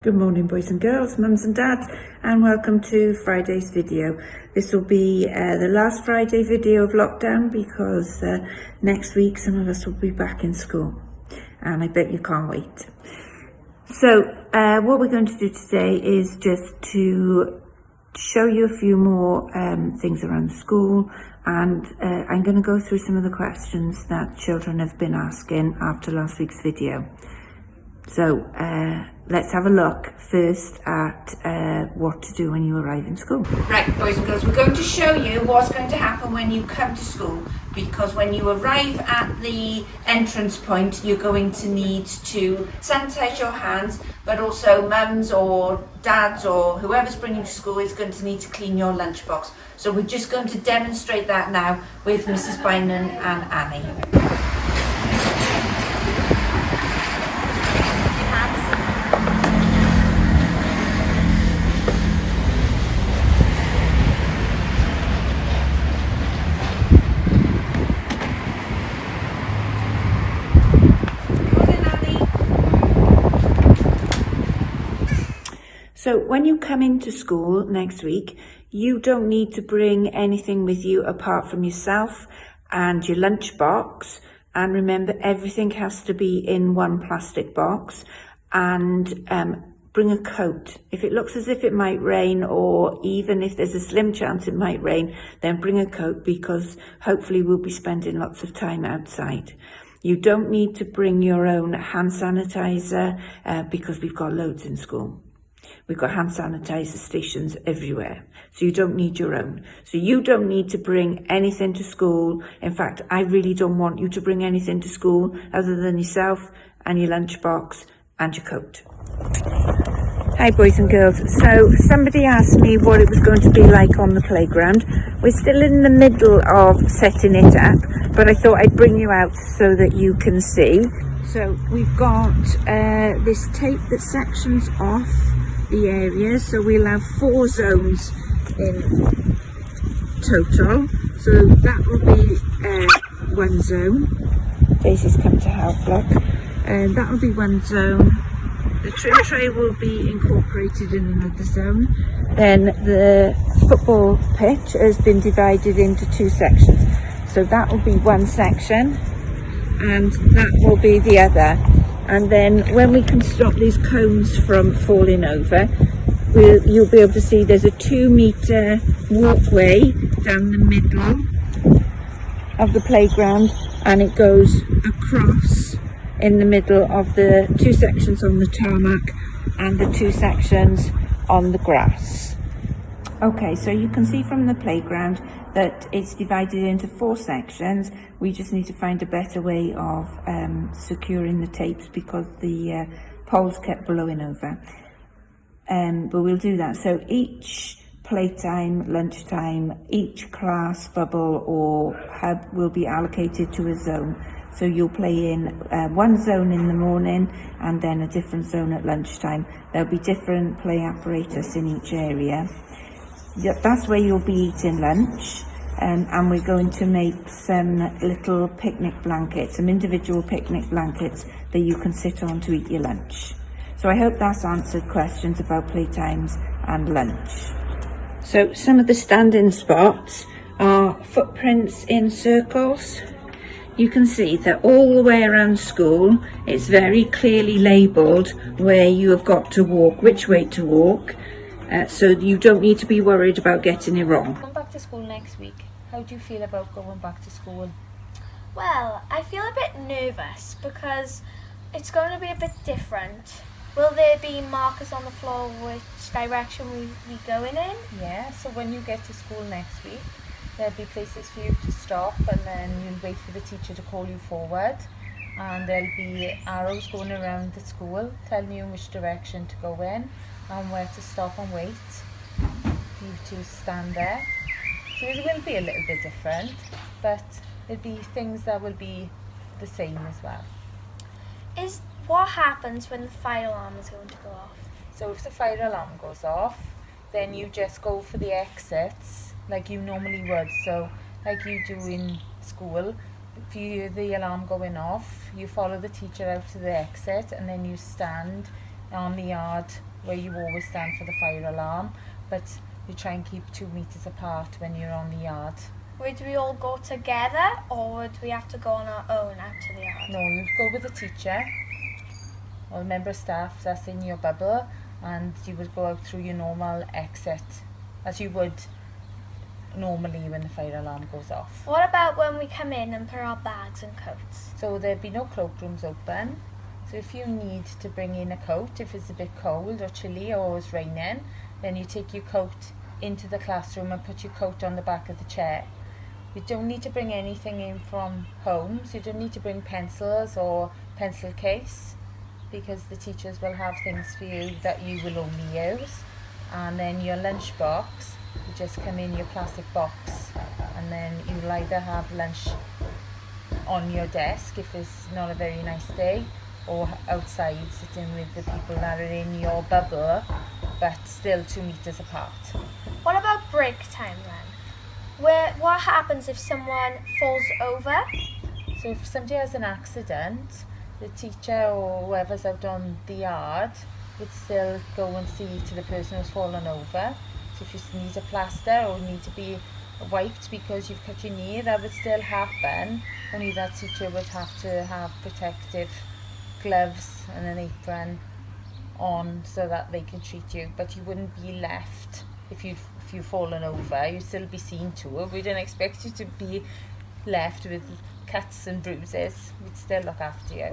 Good morning, boys and girls, mums and dads, and welcome to Friday's video. This will be the last Friday video of lockdown because next week some of us will be back in school, and I bet you can't wait. So what we're going to do today is just to show you a few more things around school, and I'm going to go through some of the questions that children have been asking after last week's video. So let's have a look first at what to do when you arrive in school. Right, boys and girls, we're going to show you what's going to happen when you come to school, because when you arrive at the entrance point, you're going to need to sanitize your hands, but also mums or dads or whoever's bringing you to school is going to need to clean your lunchbox. So we're just going to demonstrate that now with Mrs. Bynon and Annie. So when you come into school next week, you don't need to bring anything with you apart from yourself and your lunchbox. And remember, everything has to be in one plastic box, and bring a coat. If it looks as if it might rain, or even if there's a slim chance it might rain, then bring a coat, because hopefully we'll be spending lots of time outside. You don't need to bring your own hand sanitizer because we've got loads in school. We've got hand sanitizer stations everywhere, so you don't need your own. So you don't need to bring anything to school. In fact, I really don't want you to bring anything to school other than yourself and your lunchbox and your coat. Hi boys and girls. So somebody asked me what it was going to be like on the playground. We're still in the middle of setting it up, but I thought I'd bring you out so that you can see. So we've got this tape that sections off the area, so we'll have 4 zones in total. So that will be one zone. Daisy's come to help, look. And that will be one zone. The trim tray will be incorporated in another zone. Then the football pitch has been divided into 2 sections. So that will be one section, and that will be the other. And then when we can stop these cones from falling over, you'll be able to see there's a 2-meter walkway down the middle of the playground, and it goes across in the middle of the 2 sections on the tarmac and the 2 sections on the grass. Okay, so you can see from the playground that it's divided into 4 sections. We just need to find a better way of securing the tapes because the poles kept blowing over. But we'll do that. So each playtime, lunchtime, each class bubble or hub will be allocated to a zone. So you'll play in one zone in the morning and then a different zone at lunchtime. There'll be different play apparatus in each area. That's where you'll be eating lunch, and we're going to make some little picnic blankets, some individual picnic blankets that you can sit on to eat your lunch. So I hope that's answered questions about playtimes and lunch. So some of the standing spots are footprints in circles. You can see that all the way around school it's very clearly labelled where you have got to walk, which way to walk. So you don't need to be worried about getting it wrong. Come back to school next week. How do you feel about going back to school? Well, I feel a bit nervous because it's going to be a bit different. Will there be markers on the floor which direction we're going in? Yeah, so when you get to school next week, there'll be places for you to stop, and then you'll wait for the teacher to call you forward. And there'll be arrows going around the school telling you in which direction to go in and where to stop and wait for you to stand there. So it will be a little bit different, but there'll be things that will be the same as well. What happens when the fire alarm is going to go off? So if the fire alarm goes off, then you just go for the exits like you normally would. So like you do in school, if you hear the alarm going off, you follow the teacher out to the exit, and then you stand on the yard where you always stand for the fire alarm, but you try and keep 2 meters apart when you're on the yard. Would we all go together, or would we have to go on our own out to the yard? No, you go with a teacher or a member of staff that's in your bubble, and you would go out through your normal exit as you would normally when the fire alarm goes off. What about when we come in and put our bags and coats? So there'd be no cloakrooms open. So if you need to bring in a coat, if it's a bit cold or chilly or it's raining, then you take your coat into the classroom and put your coat on the back of the chair. You don't need to bring anything in from home, so you don't need to bring pencils or pencil case, because the teachers will have things for you that you will only use. And then your lunch box, you just come in your plastic box, and then you'll either have lunch on your desk if it's not a very nice day, or outside sitting with the people that are in your bubble but still 2 meters apart. What about break time then? What happens if someone falls over? So if somebody has an accident, the teacher or whoever's out on the yard would still go and see to the person who's fallen over. So if you need a plaster or need to be wiped because you've cut your knee, that would still happen, only that teacher would have to have protective gloves and an apron on so that they can treat you, but you wouldn't be left if you've fallen over. You'd still be seen to it. We don't expect you to be left with cuts and bruises. We'd still look after you.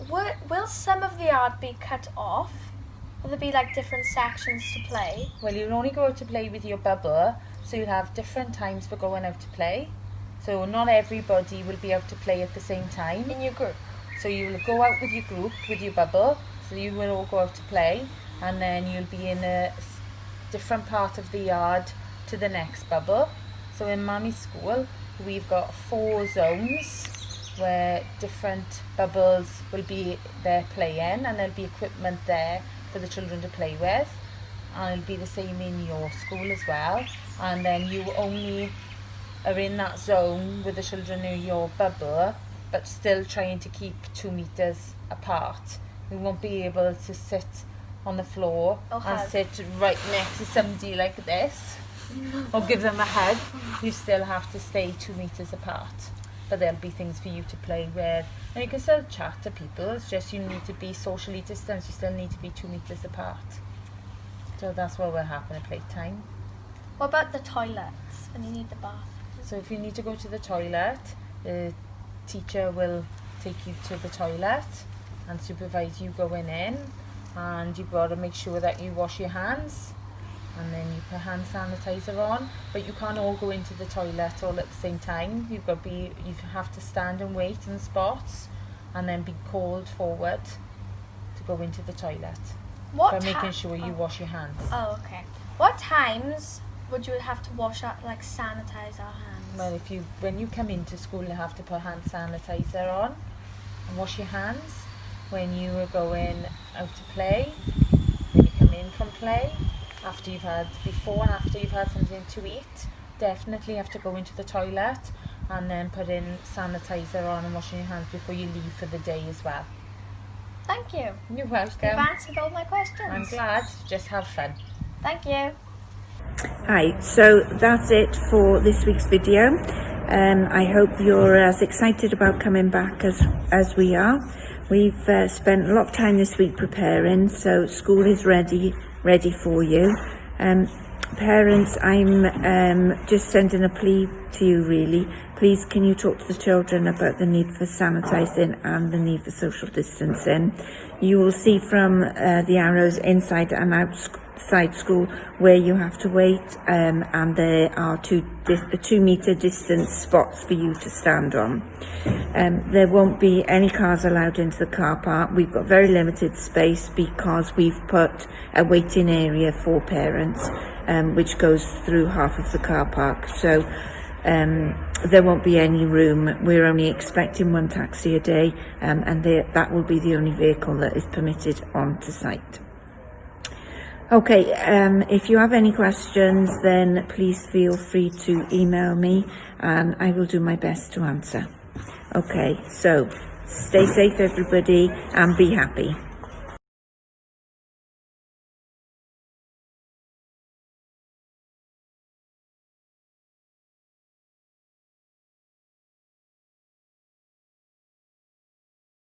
Will some of the yard be cut off? Will there be like different sections to play? Well, you'll only go out to play with your bubble, so you'll have different times for going out to play. So not everybody will be out to play at the same time. In your group? So you'll go out with your group, with your bubble, so you will all go out to play, and then you'll be in a different part of the yard to the next bubble. So in Mummy's school, we've got 4 zones where different bubbles will be there playing, and there'll be equipment there for the children to play with, and it'll be the same in your school as well. And then you only are in that zone with the children in your bubble, but still trying to keep 2 meters apart. We won't be able to sit on the floor and sit right next to somebody like this or give them a hug. You still have to stay 2 meters apart, but there'll be things for you to play with, and you can still chat to people. It's just you need to be socially distanced. You still need to be 2 meters apart. So that's what will happen at playtime. What about the toilets when you need the bath? So if you need to go to the toilet, the teacher will take you to the toilet and supervise you going in, and you've got to make sure that you wash your hands, and then you put hand sanitizer on, but you can't all go into the toilet all at the same time. You have to stand and wait in spots and then be called forward to go into the toilet. By making sure you wash your hands. Oh, okay. What times would you have to sanitize our hands? Well, when you come into school, you have to put hand sanitizer on and wash your hands. When you are going out to play, when you come in from play, before and after you've had something to eat, definitely have to go into the toilet and then put in sanitizer on and washing your hands before you leave for the day as well. Thank you. You're welcome. You've answered all my questions. I'm glad. Just have fun. Thank you. Hi, so that's it for this week's video. I hope you're as excited about coming back as we are. We've spent a lot of time this week preparing, so school is ready for you. Parents, I'm just sending a plea to you really. Please, can you talk to the children about the need for sanitising and the need for social distancing? You will see from the arrows inside and outside school where you have to wait, and there are 2 meter distance spots for you to stand on. There won't be any cars allowed into the car park. We've got very limited space because we've put a waiting area for parents, which goes through half of the car park. So there won't be any room. We're only expecting 1 taxi a day, and that will be the only vehicle that is permitted onto site. Okay, if you have any questions, then please feel free to email me and I will do my best to answer. Okay, so stay safe everybody and be happy.